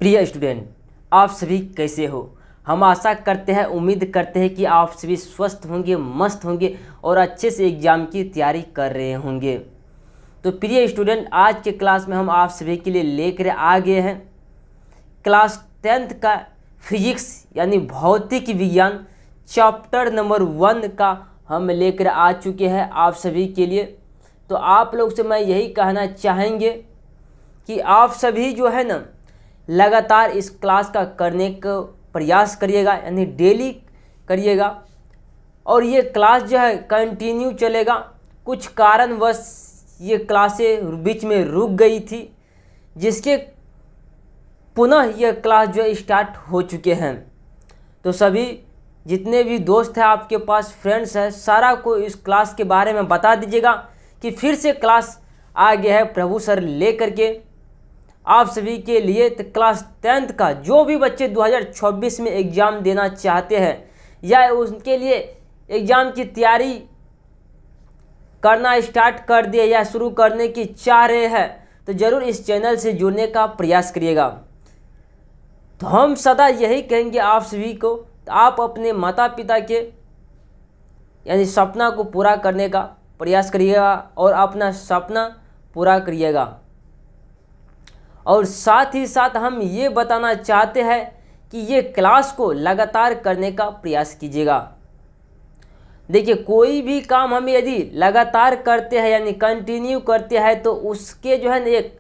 प्रिय स्टूडेंट, आप सभी कैसे हो। हम आशा करते हैं, उम्मीद करते हैं कि आप सभी स्वस्थ होंगे, मस्त होंगे और अच्छे से एग्ज़ाम की तैयारी कर रहे होंगे। तो प्रिय स्टूडेंट, आज के क्लास में हम आप सभी के लिए लेकर आ गए हैं क्लास 10th का फिजिक्स यानी भौतिक विज्ञान चैप्टर नंबर 1 का हम लेकर आ चुके हैं आप सभी के लिए। तो आप लोग से मैं यही कहना चाहेंगे कि आप सभी जो है ना लगातार इस क्लास का करने का प्रयास करिएगा, यानी डेली करिएगा। और ये क्लास जो है कंटिन्यू चलेगा। कुछ कारणवश ये क्लासें बीच में रुक गई थी, जिसके पुनः ये क्लास जो है स्टार्ट हो चुके हैं। तो सभी जितने भी दोस्त हैं आपके पास, फ्रेंड्स हैं, सारा को इस क्लास के बारे में बता दीजिएगा कि फिर से क्लास आ गया है प्रभु सर लेकर के आप सभी के लिए। तो क्लास 10th का जो भी बच्चे 2024 में एग्ज़ाम देना चाहते हैं या उनके लिए एग्ज़ाम की तैयारी करना स्टार्ट कर दिए या शुरू करने की चाह रहे हैं, तो ज़रूर इस चैनल से जुड़ने का प्रयास करिएगा। तो हम सदा यही कहेंगे आप सभी को, तो आप अपने माता पिता के यानी सपना को पूरा करने का प्रयास करिएगा और अपना सपना पूरा करिएगा। और साथ ही साथ हम ये बताना चाहते हैं कि ये क्लास को लगातार करने का प्रयास कीजिएगा। देखिए, कोई भी काम हम यदि लगातार करते हैं यानी कंटिन्यू करते हैं, तो उसके जो है ना एक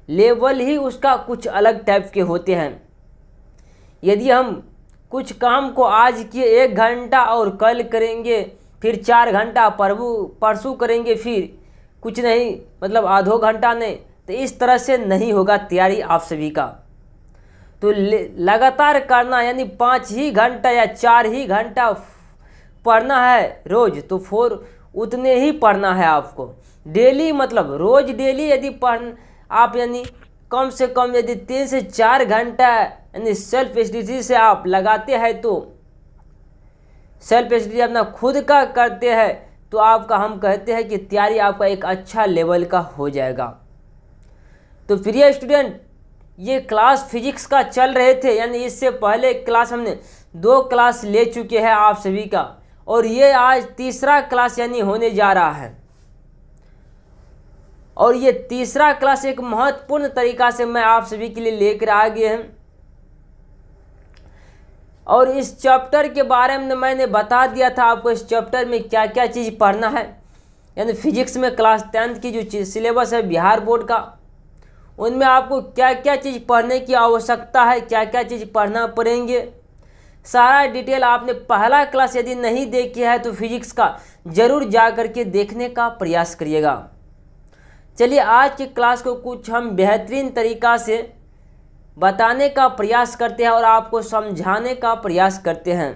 लेवल ही उसका कुछ अलग टाइप के होते हैं। यदि हम कुछ काम को आज किए 1 घंटा और कल करेंगे, फिर 4 घंटा परसों करेंगे, फिर कुछ नहीं मतलब आधो घंटा नहीं, तो इस तरह से नहीं होगा तैयारी आप सभी का। तो लगातार करना यानी 5 ही घंटा या 4 ही घंटा पढ़ना है रोज़, तो 4 उतने ही पढ़ना है आपको डेली। मतलब रोज़ डेली यदि आप यानी कम से कम यदि 3 से 4 घंटा यानी सेल्फ स्टडी से आप लगाते हैं, तो सेल्फ स्टडी अपना खुद का करते हैं, तो आपका हम कहते हैं कि तैयारी आपका एक अच्छा लेवल का हो जाएगा। तो प्रिय स्टूडेंट, ये क्लास फिजिक्स का चल रहे थे, यानी इससे पहले क्लास हमने 2 क्लास ले चुके हैं आप सभी का, और ये आज तीसरा क्लास यानी होने जा रहा है। और ये तीसरा क्लास एक महत्वपूर्ण तरीका से मैं आप सभी के लिए लेकर आ गए हैं। और इस चैप्टर के बारे में मैंने बता दिया था आपको, इस चैप्टर में क्या क्या चीज़ पढ़ना है। यानी फिजिक्स में क्लास 10th की जो सिलेबस है बिहार बोर्ड का, उनमें आपको क्या क्या चीज़ पढ़ने की आवश्यकता है, क्या क्या चीज़ पढ़ना पड़ेंगे, सारा डिटेल आपने पहला क्लास यदि नहीं देखी है तो फिजिक्स का ज़रूर जा कर के देखने का प्रयास करिएगा। चलिए, आज की क्लास को कुछ हम बेहतरीन तरीका से बताने का प्रयास करते हैं और आपको समझाने का प्रयास करते हैं।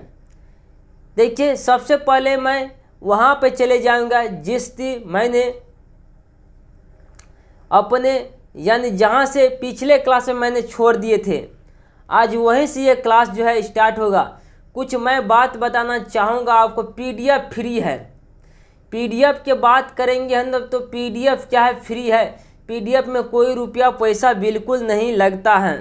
देखिए, सबसे पहले मैं वहाँ पे चले जाऊँगा जिस मैंने अपने यानी जहाँ से पिछले क्लास में मैंने छोड़ दिए थे, आज वहीं से ये क्लास जो है स्टार्ट होगा। कुछ मैं बात बताना चाहूँगा आपको। पीडीएफ फ्री है, पीडीएफ के बात करेंगे हम लोग, तो पीडीएफ क्या है, फ्री है। पीडीएफ में कोई रुपया पैसा बिल्कुल नहीं लगता है।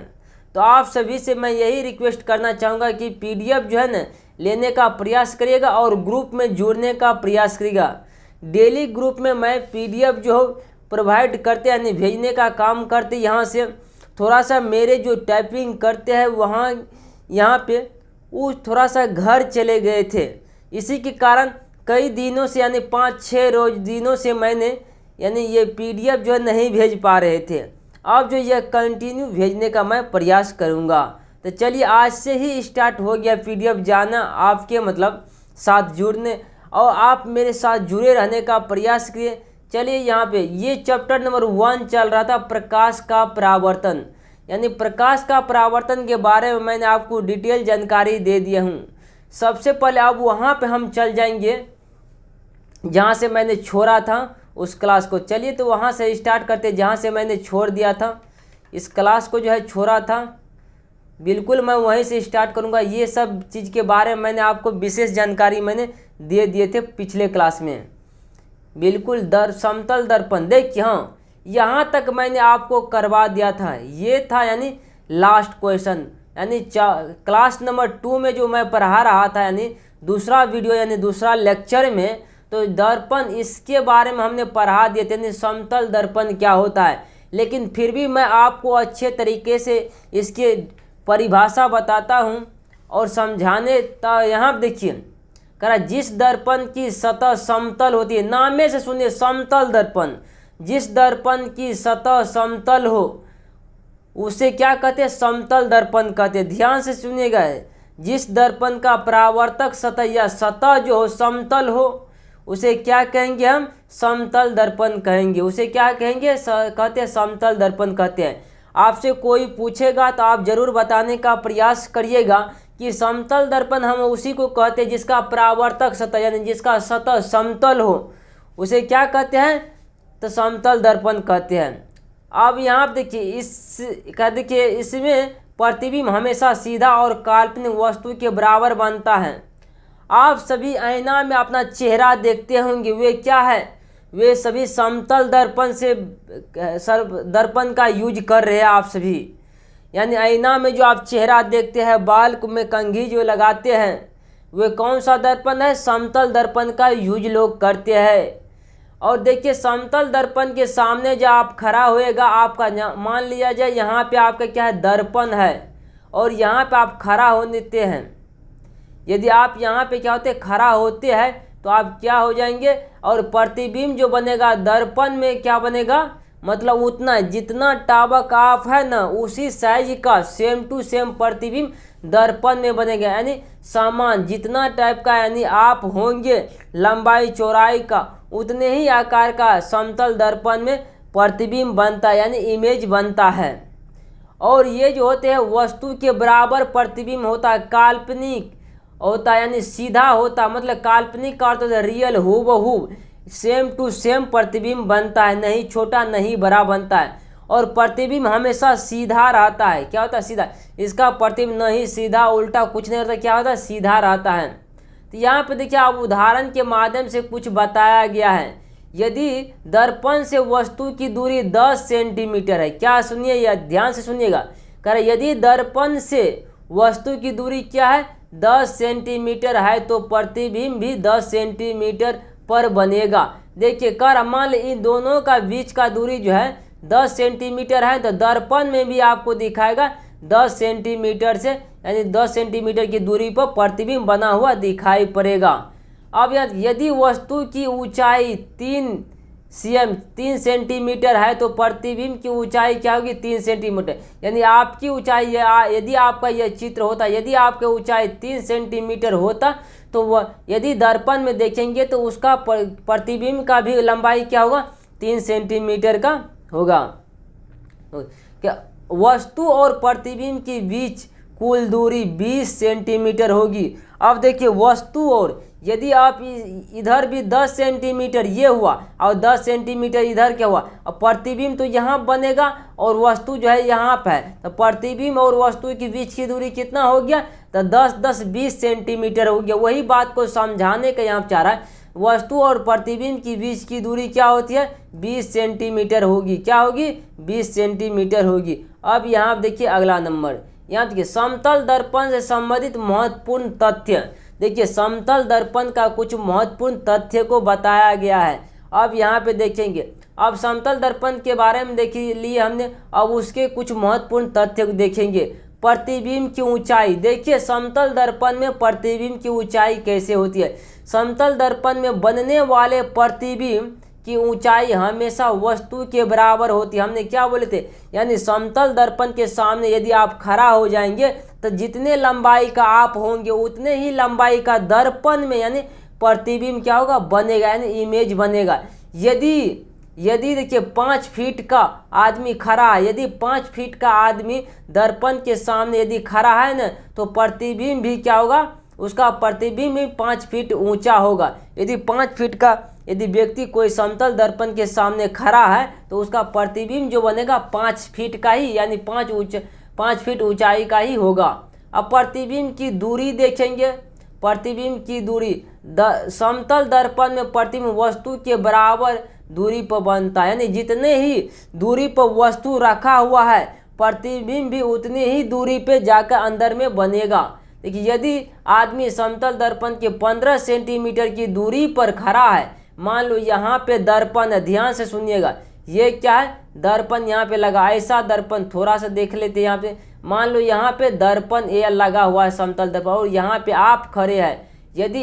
तो आप सभी से मैं यही रिक्वेस्ट करना चाहूँगा कि पीडीएफ जो है ना लेने का प्रयास करिएगा और ग्रुप में जुड़ने का प्रयास करिएगा। डेली ग्रुप में मैं पीडीएफ जो प्रोवाइड करते यानी भेजने का काम करते। यहाँ से थोड़ा सा मेरे जो टाइपिंग करते हैं वहाँ यहाँ पे वो थोड़ा सा घर चले गए थे, इसी के कारण कई दिनों से यानी 5-6 दिनों से मैंने यानी ये पीडीएफ जो है नहीं भेज पा रहे थे। अब जो ये कंटिन्यू भेजने का मैं प्रयास करूँगा। तो चलिए, आज से ही स्टार्ट हो गया पीडीएफ जाना आपके मतलब साथ जुड़ने, और आप मेरे साथ जुड़े रहने का प्रयास करिए। चलिए, यहाँ पे ये चैप्टर नंबर 1 चल रहा था, प्रकाश का परावर्तन। यानी प्रकाश का परावर्तन के बारे में मैंने आपको डिटेल जानकारी दे दिया हूँ। सबसे पहले अब वहाँ पे हम चल जाएंगे जहाँ से मैंने छोड़ा था उस क्लास को। चलिए, तो वहाँ से स्टार्ट करते जहाँ से मैंने छोड़ दिया था इस क्लास को, जो है छोड़ा था, बिल्कुल मैं वहीं से स्टार्ट करूँगा। ये सब चीज़ के बारे में मैंने आपको विशेष जानकारी मैंने दे दिए थे पिछले क्लास में। बिल्कुल समतल दर्पण देखिए, हाँ यहाँ तक मैंने आपको करवा दिया था। ये था यानी लास्ट क्वेश्चन, यानी क्लास नंबर 2 में जो मैं पढ़ा रहा था, यानी दूसरा वीडियो यानी दूसरा लेक्चर में, तो दर्पण इसके बारे में हमने पढ़ा दिए थे, यानी समतल दर्पण क्या होता है। लेकिन फिर भी मैं आपको अच्छे तरीके से इसकी परिभाषा बताता हूँ और समझाने। तो यहाँ देखिए कह रहा जिस दर्पण की सतह समतल होती है, नाम में से सुनिए समतल दर्पण, जिस दर्पण की सतह समतल हो उसे क्या कहते हैं, समतल दर्पण कहते हैं। ध्यान से सुनिएगा, जिस दर्पण का परावर्तक सतह या सतह जो हो समतल हो उसे क्या कहेंगे, हम समतल दर्पण कहेंगे। उसे क्या कहेंगे, कहते हैं समतल दर्पण कहते हैं। आपसे कोई पूछेगा तो आप जरूर बताने का प्रयास करिएगा कि समतल दर्पण हम उसी को कहते हैं जिसका परावर्तक सतह यानी जिसका सतह समतल हो, उसे क्या कहते हैं, तो समतल दर्पण कहते हैं। अब यहाँ देखिए देखिए इसमें प्रतिबिंब हमेशा सीधा और काल्पनिक वस्तु के बराबर बनता है। आप सभी आईना में अपना चेहरा देखते होंगे, वे क्या है, वे सभी समतल दर्पण से दर्पण का यूज कर रहे हैं आप सभी। यानी आईना में जो आप चेहरा देखते हैं, बाल में कंघी जो लगाते हैं, वे कौन सा दर्पण है, समतल दर्पण का यूज लोग करते हैं। और देखिए समतल दर्पण के सामने जब आप खड़ा होएगा, आपका मान लिया जाए यहाँ पे आपका क्या है, दर्पण है, और यहाँ पे आप खड़ा होते हैं। यदि आप यहाँ पे क्या होते खड़ा होते हैं तो आप क्या हो जाएंगे, और प्रतिबिंब जो बनेगा दर्पण में क्या बनेगा, मतलब उतना जितना टावक आप है ना उसी साइज का सेम टू सेम प्रतिबिंब दर्पण में बनेगा। यानी समान जितना टाइप का यानी आप होंगे लंबाई चौड़ाई का, उतने ही आकार का समतल दर्पण में प्रतिबिंब बनता है, यानी इमेज बनता है। और ये जो होते हैं वस्तु के बराबर प्रतिबिंब होता है, काल्पनिक होता है, यानी सीधा होता है, मतलब काल्पनिक का अर्थ होता है रियल, हूबहू सेम टू सेम प्रतिबिंब बनता है, नहीं छोटा नहीं बड़ा बनता है। और प्रतिबिंब हमेशा सीधा रहता है, क्या होता है, सीधा। इसका प्रतिबिंब नहीं सीधा उल्टा कुछ नहीं होता, क्या होता है, सीधा रहता है। तो यहाँ पे देखिए आप उदाहरण के माध्यम से कुछ बताया गया है। यदि दर्पण से वस्तु की दूरी 10 सेंटीमीटर है, क्या सुनिए या ध्यान से सुनिएगा, कह रहे यदि दर्पण से वस्तु की दूरी क्या है, 10 सेंटीमीटर है, तो प्रतिबिंब भी 10 सेंटीमीटर पर बनेगा। देखिए कर मान लीजिए इन दोनों का बीच का दूरी जो है 10 सेंटीमीटर है, तो दर्पण में भी आपको दिखाएगा 10 सेंटीमीटर से, यानी 10 सेंटीमीटर की दूरी पर प्रतिबिंब बना हुआ दिखाई पड़ेगा। अब यदि वस्तु की ऊंचाई 3 सेंटीमीटर है, तो प्रतिबिंब की ऊंचाई क्या होगी, 3 सेंटीमीटर। यानी आपकी ऊंचाई, यदि आपका यह चित्र होता, यदि आपकी ऊंचाई 3 सेंटीमीटर होता, तो वह यदि दर्पण में देखेंगे तो उसका प्रतिबिंब का भी लंबाई क्या होगा, 3 सेंटीमीटर का होगा। क्या वस्तु और प्रतिबिंब के बीच कुल दूरी 20 सेंटीमीटर होगी। अब देखिए वस्तु और, यदि आप इधर भी 10 सेंटीमीटर ये हुआ और 10 सेंटीमीटर इधर क्या हुआ, और प्रतिबिंब तो यहाँ बनेगा और वस्तु जो है यहाँ पे है, तो प्रतिबिंब और वस्तु के बीच की दूरी कितना हो गया, तो 10-10-20 सेंटीमीटर हो गया। वही बात को समझाने का यहाँ चाह रहा है, वस्तु और प्रतिबिंब के बीच की दूरी क्या होती है, 20 सेंटीमीटर होगी। क्या होगी, 20 सेंटीमीटर होगी। अब यहाँ देखिए अगला नंबर, यहाँ देखिए समतल दर्पण से संबंधित महत्वपूर्ण तथ्य। देखिए समतल दर्पण का कुछ महत्वपूर्ण तथ्य को बताया गया है। अब यहाँ पे देखेंगे, अब समतल दर्पण के बारे में देख लिए हमने, अब उसके कुछ महत्वपूर्ण तथ्य को देखेंगे। प्रतिबिंब की ऊंचाई, देखिए समतल दर्पण में प्रतिबिंब की ऊंचाई कैसे होती है। समतल दर्पण में बनने वाले प्रतिबिंब की ऊंचाई हमेशा वस्तु के बराबर होती है। हमने क्या बोले थे, यानी समतल दर्पण के सामने यदि आप खड़ा हो जाएंगे तो जितने लंबाई का आप होंगे उतने ही लंबाई का दर्पण में यानी प्रतिबिंब क्या होगा, बनेगा, यानी इमेज बनेगा। यदि देखिए 5 फीट का आदमी खड़ा है, यदि 5 फीट का आदमी दर्पण के सामने यदि खड़ा है ना, तो प्रतिबिंब भी क्या होगा, उसका प्रतिबिंब भी 5 फीट ऊंचा होगा। यदि 5 फीट का यदि व्यक्ति कोई समतल दर्पण के सामने खड़ा है तो उसका प्रतिबिंब जो बनेगा 5 फीट का ही, यानी 5 फीट ऊंचाई का ही होगा। अब प्रतिबिंब की दूरी देखेंगे, प्रतिबिंब की दूरी समतल दर्पण में प्रतिबिंब वस्तु के बराबर दूरी पर बनता है, यानी जितने ही दूरी पर वस्तु रखा हुआ है प्रतिबिंब भी उतनी ही दूरी पे जाकर अंदर में बनेगा। देखिए यदि आदमी समतल दर्पण के 15 सेंटीमीटर की दूरी पर खड़ा है, मान लो यहाँ पे दर्पण है, ध्यान से सुनिएगा, ये क्या है, दर्पण यहाँ पे लगा, ऐसा दर्पण थोड़ा सा देख लेते हैं यहाँ पे, मान लो यहाँ पे दर्पण ये लगा हुआ है समतल दर्पण, और यहाँ पे आप खड़े हैं, यदि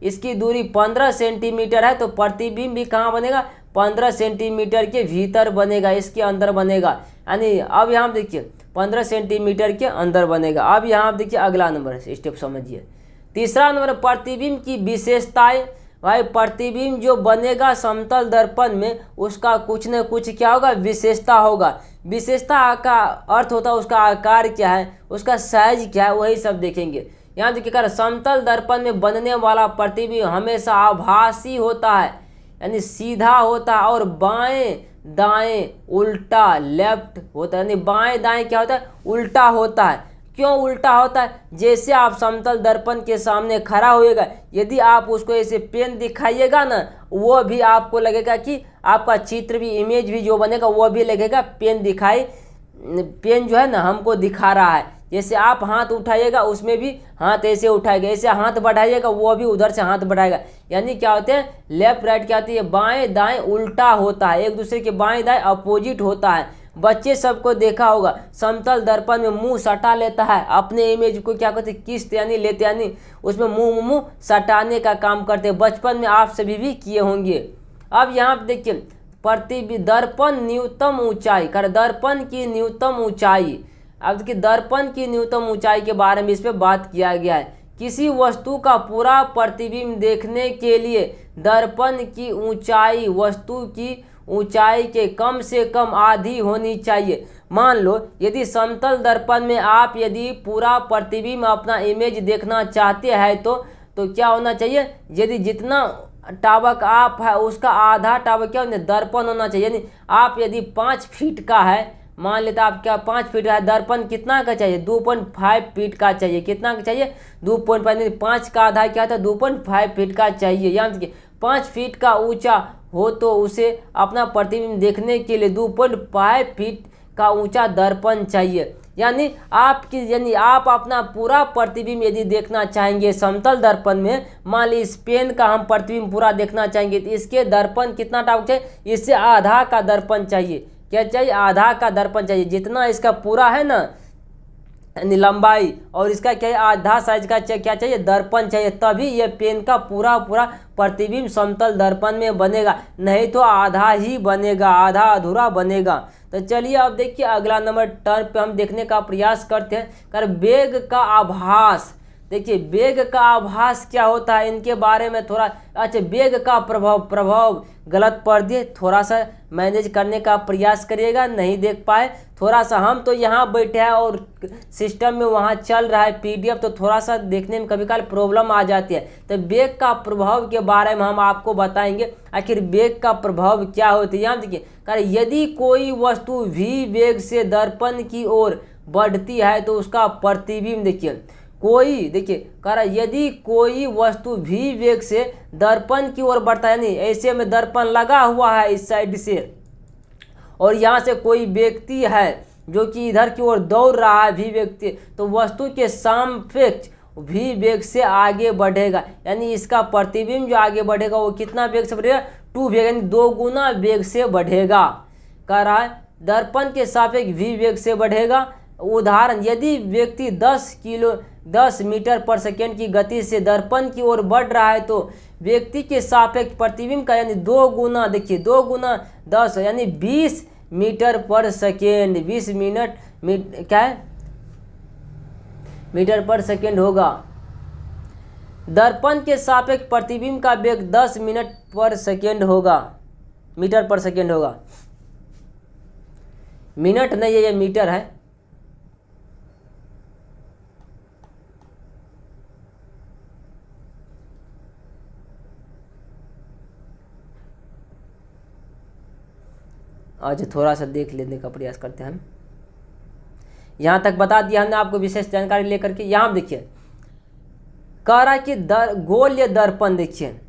इसकी दूरी 15 सेंटीमीटर है तो प्रतिबिंब भी कहाँ बनेगा, 15 सेंटीमीटर के भीतर बनेगा, इसके अंदर बनेगा। यानी अब यहाँ देखिए 15 सेंटीमीटर के अंदर बनेगा। अब यहाँ देखिए अगला नंबर स्टेप समझिए। तीसरा नंबर प्रतिबिंब की विशेषताएं। भाई प्रतिबिंब जो बनेगा समतल दर्पण में उसका कुछ न कुछ क्या होगा, विशेषता होगा। विशेषता का अर्थ होता है उसका आकार क्या है, उसका साइज क्या है, वही सब देखेंगे। यहाँ देखिए कर समतल दर्पण में बनने वाला प्रतिबिंब हमेशा आभासी होता है, यानी सीधा होता है, और बाएं दाएं उल्टा लेफ्ट होता है, यानी बाएं दाएं क्या होता है, उल्टा होता है। क्यों उल्टा होता है, जैसे आप समतल दर्पण के सामने खड़ा होएगा, यदि आप उसको ऐसे पेन दिखाइएगा ना, वो भी आपको लगेगा कि आपका चित्र भी, इमेज भी जो बनेगा वो भी लगेगा पेन जो है ना हमको दिखा रहा है। जैसे आप हाथ उठाइएगा उसमें भी हाथ ऐसे उठाएगा, ऐसे हाथ बढ़ाइएगा वो भी उधर से हाथ बढ़ाएगा। यानी क्या होते हैं, लेफ्ट राइट क्या होती है, बाएं दाएं उल्टा होता है, एक दूसरे के बाएं दाएं अपोजिट होता है। बच्चे सबको देखा होगा समतल दर्पण में मुंह सटा लेता है, अपने इमेज को क्या कहते हैं, किस्त यानी लेते, यानी उसमें मुंह सटाने का काम करते हैं। बचपन में आप सभी भी किए होंगे। अब यहाँ देखिए दर्पण न्यूनतम ऊंचाई कर, दर्पण की न्यूनतम ऊंचाई। अब देखिए दर्पण की न्यूनतम ऊंचाई के बारे में इस पर बात किया गया है। किसी वस्तु का पूरा प्रतिबिंब देखने के लिए दर्पण की ऊंचाई वस्तु की ऊंचाई के कम से कम आधी होनी चाहिए। मान लो यदि समतल दर्पण में आप यदि पूरा प्रतिबिंब अपना इमेज देखना चाहते हैं तो क्या होना चाहिए, यदि जितना टावक आप है उसका आधा टावक क्या होना, दर्पण होना चाहिए। यानी आप यदि 5 फीट का है, मान लेते आप क्या 5 फीट है, दर्पण कितना का चाहिए, 2.5 फीट का चाहिए। कितना का चाहिए, 2.5, 5 का आधा क्या था, 2.5 फीट का चाहिए। यानी कि 5 फीट का ऊंचा हो तो उसे अपना प्रतिबिंब देखने के लिए 2.5 फीट का ऊंचा दर्पण चाहिए। यानी आप अपना पूरा प्रतिबिंब यदि देखना चाहेंगे समतल दर्पण में, मान ली इस पेन का हम प्रतिबिंब पूरा देखना चाहेंगे तो इसके दर्पण कितना टावक चाहिए, इससे आधा का दर्पण चाहिए। क्या चाहिए, आधा का दर्पण चाहिए। जितना इसका पूरा है ना यानी लंबाई, और इसका क्या है, आधा साइज का क्या चाहिए, दर्पण चाहिए, तभी ये पेन का पूरा प्रतिबिंब समतल दर्पण में बनेगा, नहीं तो आधा ही बनेगा, आधा अधूरा बनेगा। तो चलिए अब देखिए अगला नंबर टर्म पे हम देखने का प्रयास करते हैं, कर वेग का आभास। देखिए वेग का आभास क्या होता है, इनके बारे में थोड़ा, अच्छा वेग का प्रभाव गलत पढ़ दिए, थोड़ा सा मैनेज करने का प्रयास करिएगा, नहीं देख पाए थोड़ा सा, हम तो यहाँ बैठे हैं और सिस्टम में वहाँ चल रहा है PDF, तो थोड़ा सा देखने में कभी कभी प्रॉब्लम आ जाती है। तो वेग का प्रभाव के बारे में हम आपको बताएंगे, आखिर वेग का प्रभाव क्या होता है। यहाँ देखिए यदि कोई वस्तु v वेग से दर्पण की ओर बढ़ती है तो उसका प्रतिबिंब यदि कोई वस्तु v वेग से दर्पण की ओर बढ़ता है, यानी ऐसे में दर्पण लगा हुआ है इस साइड से, और यहाँ से कोई व्यक्ति है जो कि इधर की ओर दौड़ रहा है v वेग से, तो वस्तु के सापेक्ष v वेग से आगे बढ़ेगा। यानी इसका प्रतिबिंब जो आगे बढ़ेगा वो कितना वेग से बढ़ेगा, 2 वेग, यानी 2 गुना वेग से बढ़ेगा। कह रहा है दर्पण के सापेक्ष v वेग से बढ़ेगा। उदाहरण, यदि व्यक्ति 10 मीटर पर सेकेंड की गति से दर्पण की ओर बढ़ रहा है तो व्यक्ति के सापेक्ष प्रतिबिंब का यानी 2 गुना, देखिए 2 गुना 10 यानी 20 मीटर पर सेकेंड, 20 क्या है, मीटर पर सेकेंड होगा। दर्पण के सापेक्ष प्रतिबिंब का वेग 10 मिनट पर सेकेंड होगा, मीटर पर सेकेंड होगा। मिनट नहीं है, ये मीटर है। आज थोड़ा सा देख लेने का प्रयास करते हैं हम। यहाँ तक बता दिया हमने आपको विशेष जानकारी लेकर के। यहाँ देखिए कह रहा है कि गोलीय दर्पण, देखिए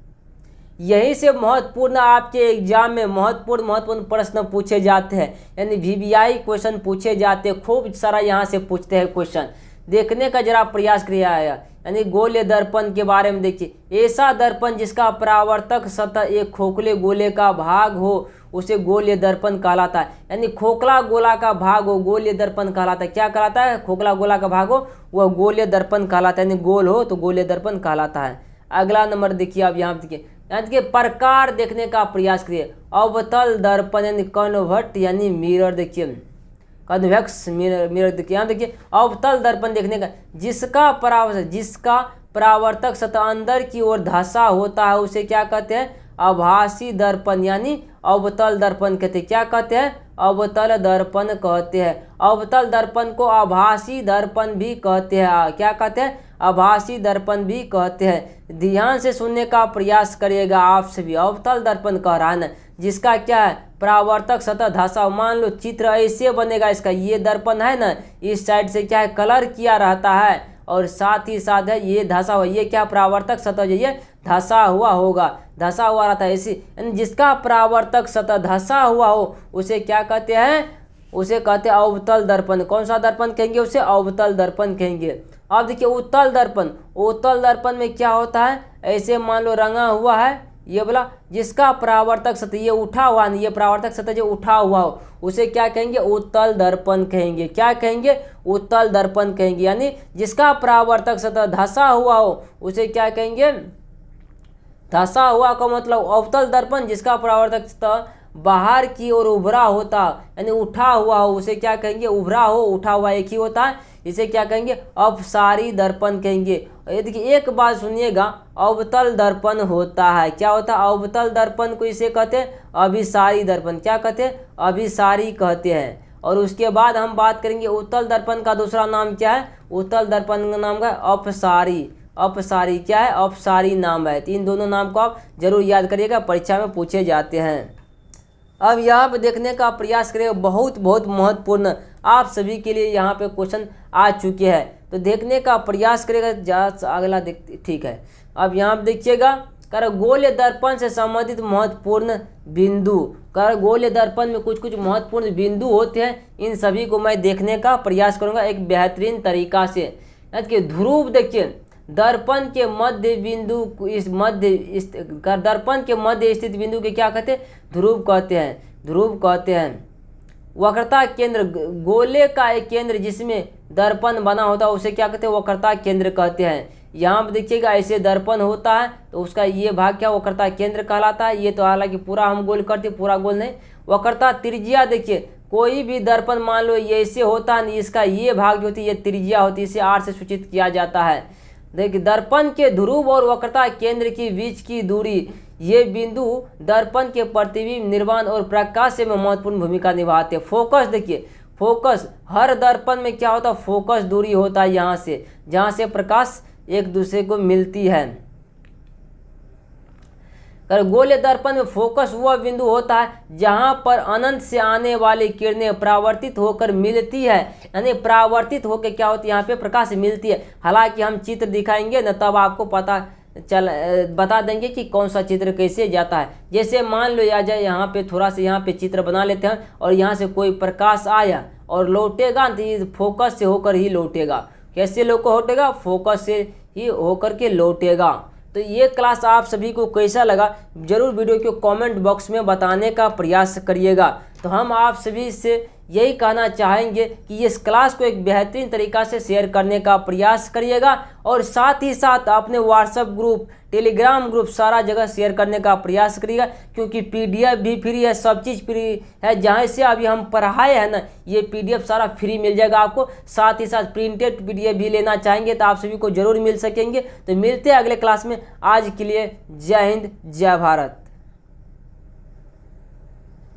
यहीं से महत्वपूर्ण आपके एग्जाम में महत्वपूर्ण प्रश्न पूछे जाते हैं, यानी वीवीआई क्वेश्चन पूछे जाते हैं, खूब सारा यहाँ से पूछते हैं क्वेश्चन। देखने का जरा प्रयास किया है, यानी गोलीय दर्पण के बारे में देखिए। ऐसा दर्पण जिसका परावर्तक सतह एक खोखले गोले का भाग हो उसे गोलीय दर्पण कहलाता है, यानी खोखला गोला का भाग हो गोलीय दर्पण कहलाता है। क्या कहलाता है? खोखला गोला का भाग हो वह गोलीय दर्पण कहलाता है, यानी गोल हो तो गोलीय दर्पण कहलाता है। अगला नंबर देखिए, आप यहाँ देखिए, यानी कि प्रकार देखने का प्रयास करिए। अवतल दर्पण यानी कन्वर्ट यानी मिरर, देखिए कन्वेक्स मिरर देखिए, यहाँ देखिए अवतल दर्पण देखने का जिसका परावर्तक सतह अंदर की ओर धंसा होता है उसे क्या कहते हैं? आभासी दर्पण यानी अवतल दर्पण कहते हैं। क्या कहते हैं? अवतल दर्पण कहते हैं। अवतल दर्पण को आभासी दर्पण भी कहते हैं। क्या कहते हैं? आभासी दर्पण भी कहते हैं। ध्यान से सुनने का प्रयास करिएगा आप सभी। अवतल दर्पण कह रहा है ना, जिसका क्या है? परावर्तक सतह धंसा। मान लो चित्र ऐसे बनेगा, इसका ये दर्पण है ना, इस साइड से क्या है? कलर किया रहता है और साथ ही साथ है ये धंसा हुआ, ये क्या परावर्तक सतह जो ये धंसा हुआ होगा, धंसा हुआ रहता है। इसी जिसका परावर्तक सतह धंसा हुआ हो उसे क्या कहते हैं? उसे कहते हैं अवतल दर्पण। कौन सा दर्पण कहेंगे? उसे अवतल दर्पण कहेंगे। अब देखिए उत्तल दर्पण। उत्तल दर्पण में क्या होता है? ऐसे मान लो रंगा हुआ है ये बोला, जिसका परावर्तक सतह ये उठा हुआ नहीं, ये परावर्तक सतह जो उठा हुआ हो उसे क्या कहेंगे? उत्तल दर्पण कहेंगे। क्या कहेंगे? उत्तल दर्पण कहेंगे। यानी जिसका परावर्तक सतह धंसा हुआ हो उसे क्या कहेंगे? धंसा हुआ का मतलब अवतल दर्पण। जिसका परावर्तक सतह बाहर की ओर उभरा होता यानी उठा हुआ हो उसे क्या कहेंगे? उभरा हो, उठा हुआ एक ही होता है, इसे क्या कहेंगे? अपसारी दर्पण कहेंगे। देखिए एक बात सुनिएगा, अवतल दर्पण होता है, क्या होता है? अवतल दर्पण को इसे कहते हैं अभिसारी दर्पण। क्या कहते हैं? अभिसारी कहते हैं। और उसके बाद हम बात करेंगे उत्तल दर्पण का दूसरा नाम क्या है? उत्तल दर्पण का नाम क्या है? अपसारी। अपसारी क्या है? अपसारी नाम है। तो इन दोनों नाम को आप जरूर याद करिएगा, परीक्षा में पूछे जाते हैं। अब यहाँ पे देखने का प्रयास करें, बहुत महत्वपूर्ण आप सभी के लिए यहाँ पे क्वेश्चन आ चुके हैं, तो देखने का प्रयास करेगा। अगला देख, ठीक है। अब यहाँ पे देखिएगा, कर गोलीय दर्पण से संबंधित महत्वपूर्ण बिंदु। कर गोलीय दर्पण में कुछ महत्वपूर्ण बिंदु होते हैं, इन सभी को मैं देखने का प्रयास करूँगा एक बेहतरीन तरीका से। ध्रुव देखिए, दर्पण के मध्य बिंदु दर्पण के मध्य स्थित बिंदु के क्या कहते हैं? ध्रुव कहते हैं। ध्रुव कहते हैं। वक्रता केंद्र, गोले का एक केंद्र जिसमें दर्पण बना होता है उसे क्या कहते हैं? वक्रता केंद्र कहते हैं। यहाँ पर देखिएगा ऐसे दर्पण होता है तो उसका ये भाग क्या वक्रता केंद्र कहलाता है। ये तो हालांकि पूरा हम गोल करते, पूरा गोल नहीं। वक्रता त्रिज्या देखिए, कोई भी दर्पण मान लो ये ऐसे होता है, इसका ये भाग जो होती है ये त्रिज्या होती है, इसे आर से सूचित किया जाता है। देखिए दर्पण के ध्रुव और वक्रता केंद्र के बीच की दूरी, ये बिंदु दर्पण के प्रतिबिंब निर्माण और प्रकाश में महत्वपूर्ण भूमिका निभाते हैं। फोकस देखिए, फोकस हर दर्पण में क्या होता है? फोकस दूरी होता है यहाँ से, जहाँ से प्रकाश एक दूसरे को मिलती है। गोलीय दर्पण में फोकस वह बिंदु होता है जहां पर अनंत से आने वाली किरणें परावर्तित होकर मिलती है, यानी परावर्तित होकर क्या होती है? यहाँ पे प्रकाश मिलती है। हालांकि हम चित्र दिखाएंगे न तब आपको बता देंगे कि कौन सा चित्र कैसे जाता है। जैसे मान लो या जाए यहाँ पे थोड़ा सा यहाँ पे चित्र बना लेते हैं और यहाँ से कोई प्रकाश आया और लौटेगा तो ये फोकस से होकर ही लौटेगा। कैसे लौटेगा? फोकस से ही होकर के लौटेगा। तो ये क्लास आप सभी को कैसा लगा जरूर वीडियो के कमेंट बॉक्स में बताने का प्रयास करिएगा। तो हम आप सभी से यही कहना चाहेंगे कि इस क्लास को एक बेहतरीन तरीका से शेयर करने का प्रयास करिएगा और साथ ही साथ अपने व्हाट्सएप ग्रुप, टेलीग्राम ग्रुप सारा जगह शेयर करने का प्रयास करिएगा, क्योंकि पीडीएफ भी फ्री है, सब चीज़ फ्री है। जहाँ से अभी हम पढ़ाए हैं ना, ये पीडीएफ सारा फ्री मिल जाएगा आपको। साथ ही साथ प्रिंटेड पीडीएफ भी लेना चाहेंगे तो आप सभी को जरूर मिल सकेंगे। तो मिलते हैं अगले क्लास में। आज के लिए जय हिंद, जय भारत।